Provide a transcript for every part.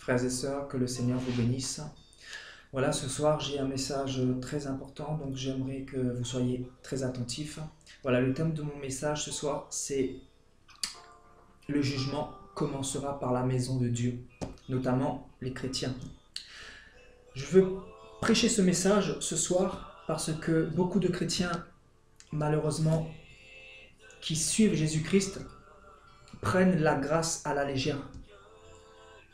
Frères et sœurs, que le Seigneur vous bénisse. Voilà, ce soir, j'ai un message très important, donc j'aimerais que vous soyez très attentifs. Voilà, le thème de mon message ce soir, c'est le jugement commencera par la maison de Dieu, notamment les chrétiens. Je veux prêcher ce message ce soir parce que beaucoup de chrétiens, malheureusement, qui suivent Jésus-Christ, prennent la grâce à la légère,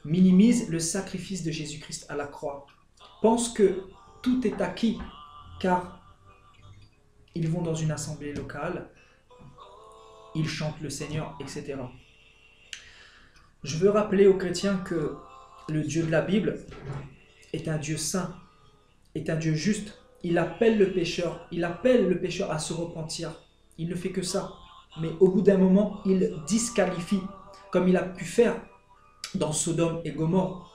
minimisent le sacrifice de Jésus-Christ à la croix, pensent que tout est acquis car ils vont dans une assemblée locale, ils chantent le Seigneur, etc. Je veux rappeler aux chrétiens que le Dieu de la Bible est un Dieu saint, est un Dieu juste. Il appelle le pécheur à se repentir. Il ne fait que ça. Mais au bout d'un moment, il disqualifie, comme il a pu faire dans Sodome et Gomorrhe.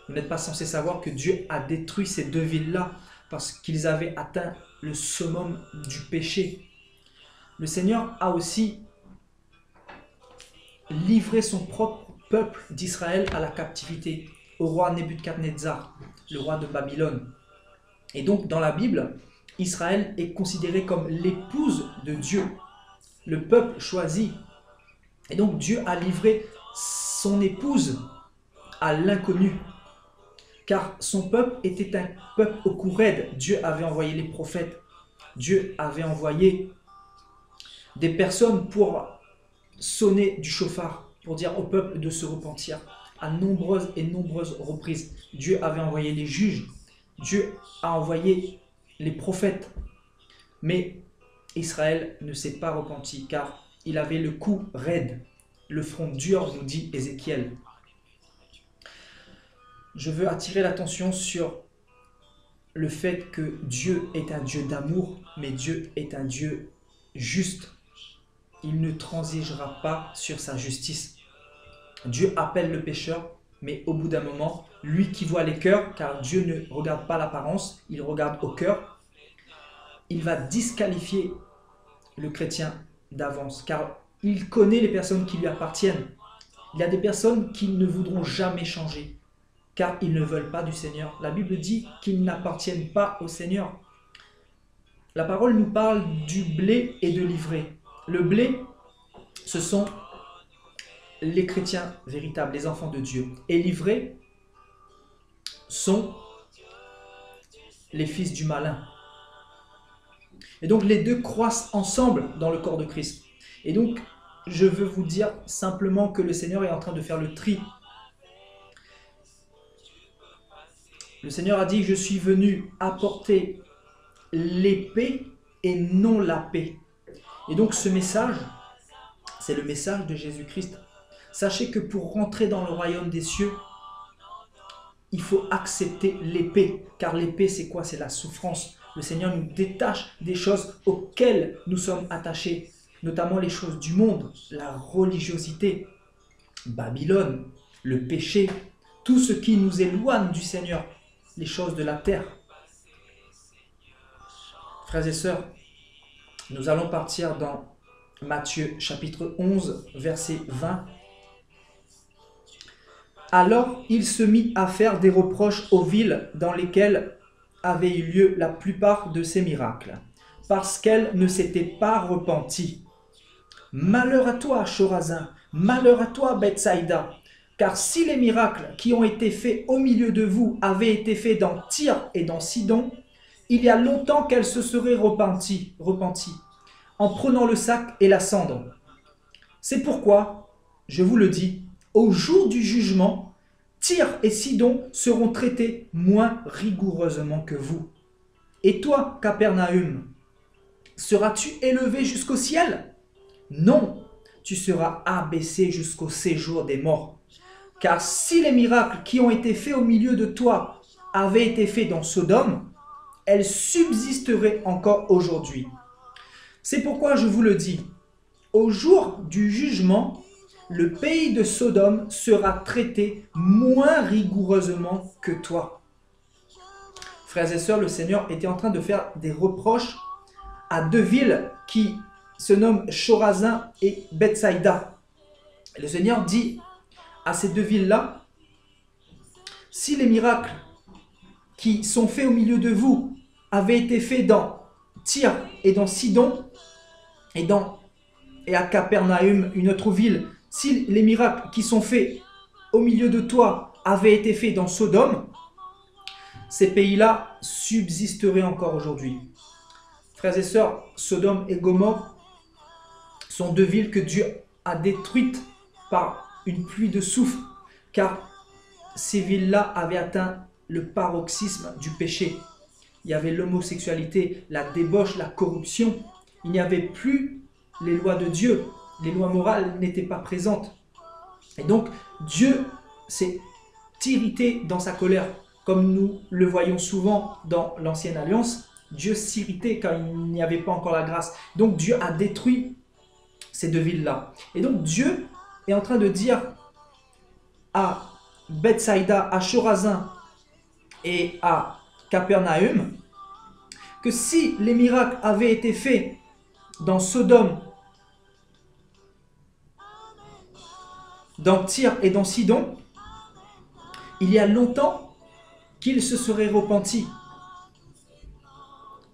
Vous n'êtes pas censé savoir que Dieu a détruit ces deux villes-là parce qu'ils avaient atteint le summum du péché. Le Seigneur a aussi livré son propre peuple d'Israël à la captivité, au roi Nebuchadnezzar, le roi de Babylone. Et donc dans la Bible, Israël est considéré comme l'épouse de Dieu, le peuple choisi. Et donc Dieu a livré son épouse à l'inconnu, car son peuple était un peuple au cou raide. Dieu avait envoyé les prophètes, Dieu avait envoyé des personnes pour sonner du chauffard, pour dire au peuple de se repentir. À nombreuses et nombreuses reprises, Dieu avait envoyé les juges, Dieu a envoyé les prophètes. Mais Israël ne s'est pas repenti, car il avait le cou raide, le front dur, nous dit Ézéchiel. Je veux attirer l'attention sur le fait que Dieu est un Dieu d'amour, mais Dieu est un Dieu juste. Il ne transigera pas sur sa justice. Dieu appelle le pécheur, mais au bout d'un moment, lui qui voit les cœurs, car Dieu ne regarde pas l'apparence, il regarde au cœur, il va disqualifier le chrétien d'avance, car il connaît les personnes qui lui appartiennent. Il y a des personnes qui ne voudront jamais changer, car ils ne veulent pas du Seigneur. La Bible dit qu'ils n'appartiennent pas au Seigneur. La parole nous parle du blé et de l'ivraie. Le blé, ce sont les chrétiens véritables, les enfants de Dieu. Et l'ivraie sont les fils du malin. Et donc les deux croissent ensemble dans le corps de Christ. Et donc je veux vous dire simplement que le Seigneur est en train de faire le tri. Le Seigneur a dit: je suis venu apporter l'épée et non la paix. Et donc ce message, c'est le message de Jésus-Christ. Sachez que pour rentrer dans le royaume des cieux, il faut accepter l'épée. Car l'épée, c'est quoi? C'est la souffrance. Le Seigneur nous détache des choses auxquelles nous sommes attachés, notamment les choses du monde, la religiosité, Babylone, le péché, tout ce qui nous éloigne du Seigneur, les choses de la terre. Frères et sœurs, nous allons partir dans Matthieu chapitre 11, verset 20. Alors il se mit à faire des reproches aux villes dans lesquelles avaient eu lieu la plupart de ces miracles, parce qu'elles ne s'étaient pas repenties. Malheur à toi, Chorazin, malheur à toi, Bethsaïda, car si les miracles qui ont été faits au milieu de vous avaient été faits dans Tyr et dans Sidon, il y a longtemps qu'elles se seraient repenties, en prenant le sac et la cendre. C'est pourquoi, je vous le dis, au jour du jugement, Tyr et Sidon seront traités moins rigoureusement que vous. Et toi, Capernaum, seras-tu élevé jusqu'au ciel? Non, tu seras abaissé jusqu'au séjour des morts. Car si les miracles qui ont été faits au milieu de toi avaient été faits dans Sodome, elles subsisteraient encore aujourd'hui. C'est pourquoi je vous le dis, au jour du jugement, le pays de Sodome sera traité moins rigoureusement que toi. Frères et sœurs, le Seigneur était en train de faire des reproches à deux villes qui se nomment Chorazin et Bethsaïda. Le Seigneur dit à ces deux villes-là: Si les miracles qui sont faits au milieu de vous avaient été faits dans Tyr et dans Sidon et à Capernaum, une autre ville, si les miracles qui sont faits au milieu de toi avaient été faits dans Sodome, ces pays-là subsisteraient encore aujourd'hui. Frères et sœurs, Sodome et Gomorrhe sont deux villes que Dieu a détruites par une pluie de soufre, car ces villes-là avaient atteint le paroxysme du péché. Il y avait l'homosexualité, la débauche, la corruption. Il n'y avait plus les lois de Dieu. Les lois morales n'étaient pas présentes. Et donc, Dieu s'est irrité dans sa colère. Comme nous le voyons souvent dans l'Ancienne Alliance, Dieu s'irritait quand il n'y avait pas encore la grâce. Donc, Dieu a détruit ces deux villes-là. Et donc, Dieu est en train de dire à Bethsaïda, à Chorazin et à Capernaum que si les miracles avaient été faits dans Sodome, dans Tyr et dans Sidon, il y a longtemps qu'ils se seraient repentis.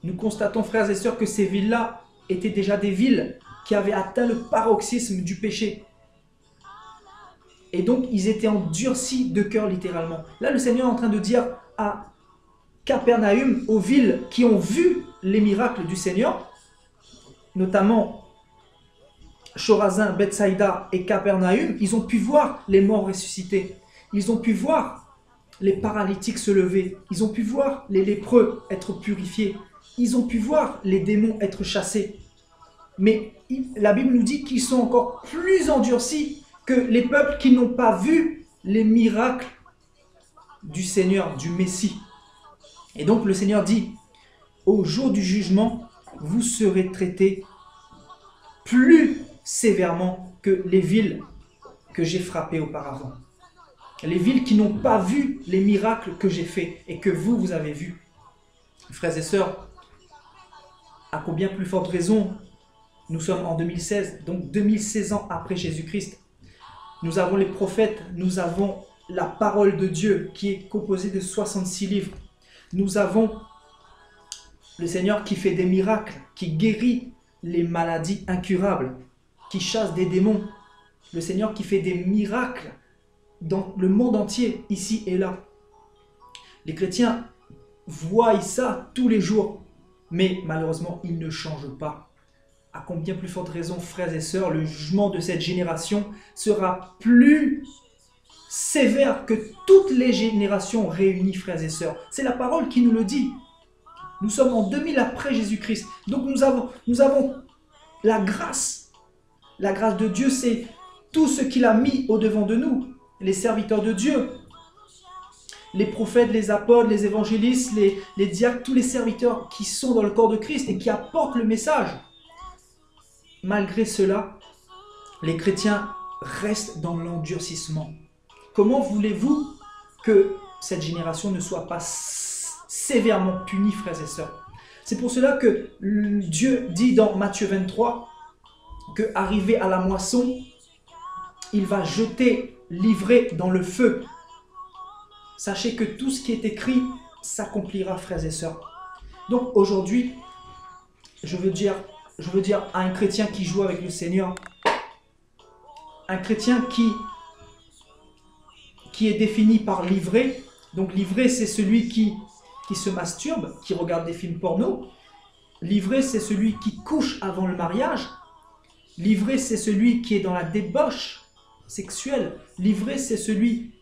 Nous constatons, frères et sœurs, que ces villes-là étaient déjà des villes qui avaient atteint le paroxysme du péché. Et donc, ils étaient endurcis de cœur, littéralement. Là, le Seigneur est en train de dire à Capernaum, aux villes qui ont vu les miracles du Seigneur, notamment Chorazin, Bethsaïda et Capernaum, ils ont pu voir les morts ressuscités. Ils ont pu voir les paralytiques se lever. Ils ont pu voir les lépreux être purifiés. Ils ont pu voir les démons être chassés. Mais la Bible nous dit qu'ils sont encore plus endurcis que les peuples qui n'ont pas vu les miracles du Seigneur, du Messie. Et donc le Seigneur dit, au jour du jugement, vous serez traités plus sévèrement que les villes que j'ai frappées auparavant. Les villes qui n'ont pas vu les miracles que j'ai faits et que vous avez vus. Frères et sœurs, à combien plus forte raison, nous sommes en 2016, donc 2016 ans après Jésus-Christ. Nous avons les prophètes, nous avons la parole de Dieu qui est composée de 66 livres. Nous avons le Seigneur qui fait des miracles, qui guérit les maladies incurables, qui chasse des démons. Le Seigneur qui fait des miracles dans le monde entier, ici et là. Les chrétiens voient ça tous les jours, mais malheureusement, ils ne changent pas. À combien plus forte raison, frères et sœurs, le jugement de cette génération sera plus sévère que toutes les générations réunies, frères et sœurs. C'est la parole qui nous le dit. Nous sommes en 2000 après Jésus-Christ. Donc nous avons la grâce. La grâce de Dieu, c'est tout ce qu'il a mis au-devant de nous. Les serviteurs de Dieu, les prophètes, les apôtres, les évangélistes, les diacres, tous les serviteurs qui sont dans le corps de Christ et qui apportent le message. Malgré cela, les chrétiens restent dans l'endurcissement. Comment voulez-vous que cette génération ne soit pas sévèrement punie, frères et sœurs? C'est pour cela que Dieu dit dans Matthieu 23 qu'arrivé à la moisson, il va jeter l'ivraie dans le feu. Sachez que tout ce qui est écrit s'accomplira, frères et sœurs. Donc aujourd'hui, je veux dire à un chrétien qui joue avec le Seigneur, un chrétien qui est défini par l'ivraie. Donc l'ivraie, c'est celui qui se masturbe, qui regarde des films porno. L'ivraie, c'est celui qui couche avant le mariage. L'ivraie, c'est celui qui est dans la débauche sexuelle. L'ivraie, c'est celui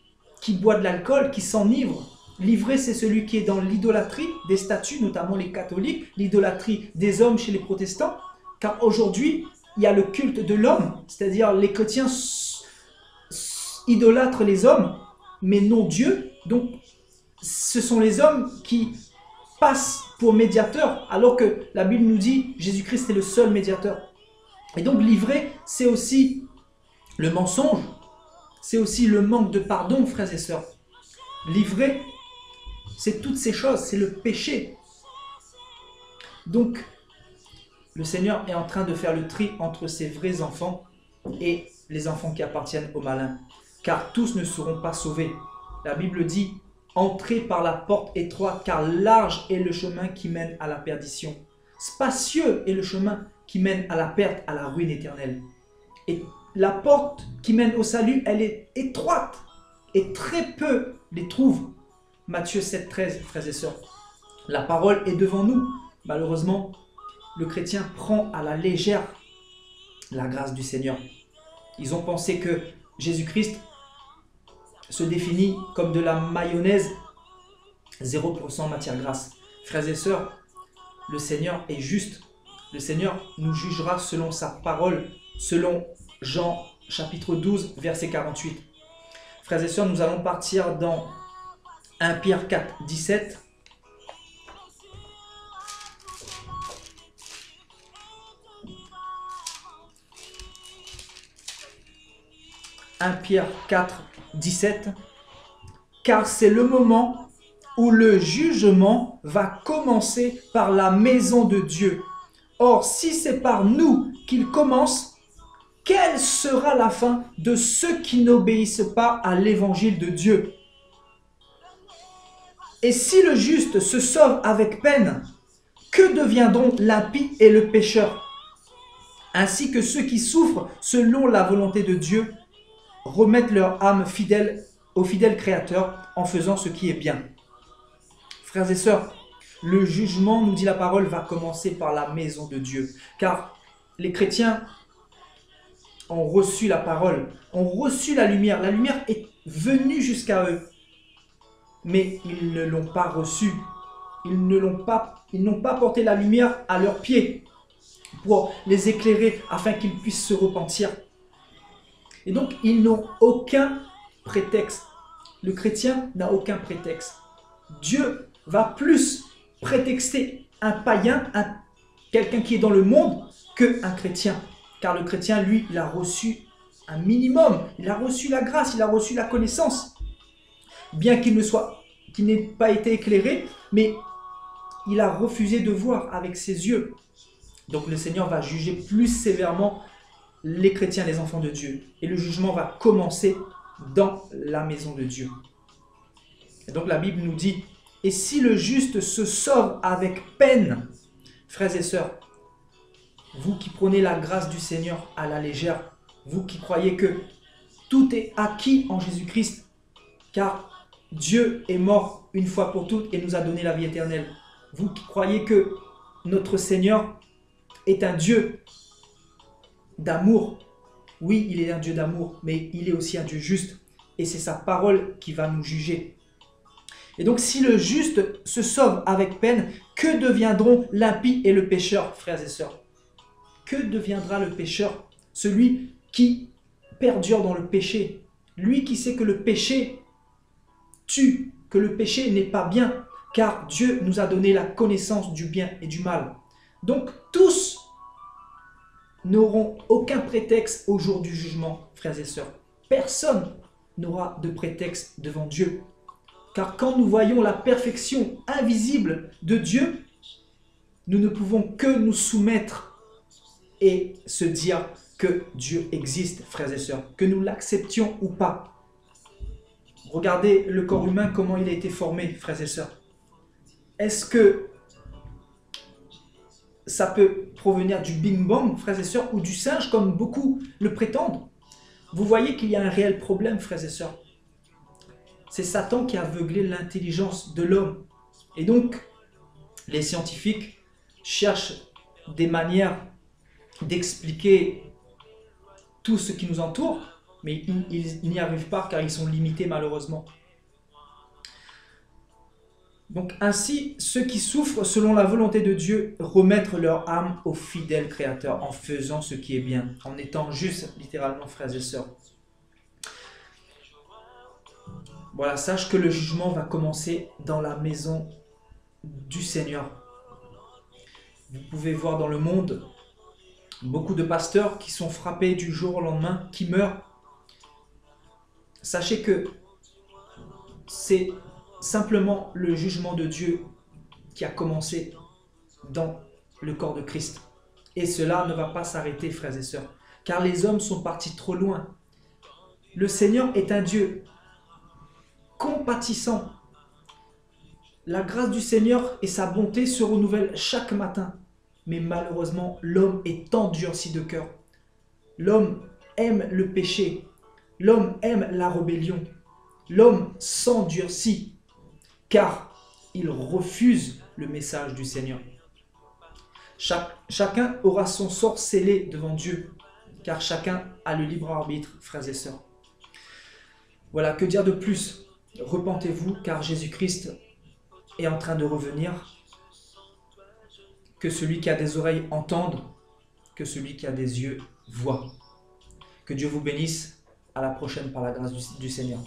qui boit de l'alcool, qui s'enivre. L'ivraie, c'est celui qui est dans l'idolâtrie des statues, notamment les catholiques, l'idolâtrie des hommes chez les protestants. Car aujourd'hui, il y a le culte de l'homme, c'est-à-dire les chrétiens idolâtrent les hommes, mais non Dieu. Donc, ce sont les hommes qui passent pour médiateurs, alors que la Bible nous dit Jésus-Christ est le seul médiateur. Et donc, l'ivraie, c'est aussi le mensonge, c'est aussi le manque de pardon, frères et sœurs. L'ivraie, c'est toutes ces choses, c'est le péché. Donc, le Seigneur est en train de faire le tri entre ses vrais enfants et les enfants qui appartiennent au malin. Car tous ne seront pas sauvés. La Bible dit Entrez par la porte étroite, car large est le chemin qui mène à la perdition. Spacieux est le chemin qui mène à la perte, à la ruine éternelle. Et la porte qui mène au salut, elle est étroite. Et très peu les trouvent. Matthieu 7, 13, frères et sœurs. La parole est devant nous. Malheureusement, le chrétien prend à la légère la grâce du Seigneur. Ils ont pensé que Jésus-Christ se définit comme de la mayonnaise, 0% matière grasse. Frères et sœurs, le Seigneur est juste. Le Seigneur nous jugera selon sa parole, selon Jean chapitre 12, verset 48. Frères et sœurs, nous allons partir dans 1 Pierre 4, 17. 1 Pierre 4, 17. Car c'est le moment où le jugement va commencer par la maison de Dieu. Or, si c'est par nous qu'il commence, quelle sera la fin de ceux qui n'obéissent pas à l'évangile de Dieu? Et si le juste se sauve avec peine, que deviendront l'impie et le pécheur? Ainsi que ceux qui souffrent selon la volonté de Dieu remettent leur âme fidèle au fidèle Créateur en faisant ce qui est bien. Frères et sœurs, le jugement, nous dit la parole, va commencer par la maison de Dieu. Car les chrétiens ont reçu la parole, ont reçu la lumière. La lumière est venue jusqu'à eux. Mais ils ne l'ont pas reçue. Ils n'ont pas porté la lumière à leurs pieds pour les éclairer afin qu'ils puissent se repentir. Et donc, ils n'ont aucun prétexte. Le chrétien n'a aucun prétexte. Dieu va plus prétexter un païen, quelqu'un qui est dans le monde, qu'un chrétien. Car le chrétien, lui, il a reçu un minimum. Il a reçu la grâce, il a reçu la connaissance. Bien qu'il n'ait pas été éclairé, mais il a refusé de voir avec ses yeux. Donc le Seigneur va juger plus sévèrement les chrétiens, les enfants de Dieu. Et le jugement va commencer dans la maison de Dieu. Et donc la Bible nous dit, et si le juste se sauve avec peine, frères et sœurs, vous qui prenez la grâce du Seigneur à la légère, vous qui croyez que tout est acquis en Jésus-Christ, car Dieu est mort une fois pour toutes et nous a donné la vie éternelle. Vous qui croyez que notre Seigneur est un Dieu d'amour. Oui, il est un Dieu d'amour, mais il est aussi un Dieu juste. Et c'est sa parole qui va nous juger. Et donc, si le juste se sauve avec peine, que deviendront l'impie et le pécheur, frères et sœurs? Que deviendra le pécheur? Celui qui perdure dans le péché. Lui qui sait que le péché tue, que le péché n'est pas bien, car Dieu nous a donné la connaissance du bien et du mal. Donc, tous n'auront aucun prétexte au jour du jugement, frères et sœurs. Personne n'aura de prétexte devant Dieu. Car quand nous voyons la perfection invisible de Dieu, nous ne pouvons que nous soumettre et se dire que Dieu existe, frères et sœurs, que nous l'acceptions ou pas. Regardez le corps humain, comment il a été formé, frères et sœurs. Est-ce que ça peut provenir du Big Bang, frères et sœurs, ou du singe, comme beaucoup le prétendent? Vous voyez qu'il y a un réel problème, frères et sœurs. C'est Satan qui a aveuglé l'intelligence de l'homme. Et donc, les scientifiques cherchent des manières d'expliquer tout ce qui nous entoure, mais ils n'y arrivent pas car ils sont limités malheureusement. Donc ainsi, ceux qui souffrent selon la volonté de Dieu remettent leur âme au fidèle Créateur en faisant ce qui est bien, en étant juste, littéralement, frères et sœurs. Voilà, sache que le jugement va commencer dans la maison du Seigneur. Vous pouvez voir dans le monde beaucoup de pasteurs qui sont frappés du jour au lendemain, qui meurent. Sachez que c'est simplement le jugement de Dieu qui a commencé dans le corps de Christ. Et cela ne va pas s'arrêter, frères et sœurs, car les hommes sont partis trop loin. Le Seigneur est un Dieu compatissant. La grâce du Seigneur et sa bonté se renouvellent chaque matin. Mais malheureusement, l'homme est endurci de cœur. L'homme aime le péché. L'homme aime la rébellion. L'homme s'endurcit car il refuse le message du Seigneur. Chacun aura son sort scellé devant Dieu, car chacun a le libre arbitre, frères et sœurs. Voilà, que dire de plus? Repentez-vous, car Jésus-Christ est en train de revenir. Que celui qui a des oreilles entende, que celui qui a des yeux voit. Que Dieu vous bénisse. À la prochaine par la grâce du Seigneur.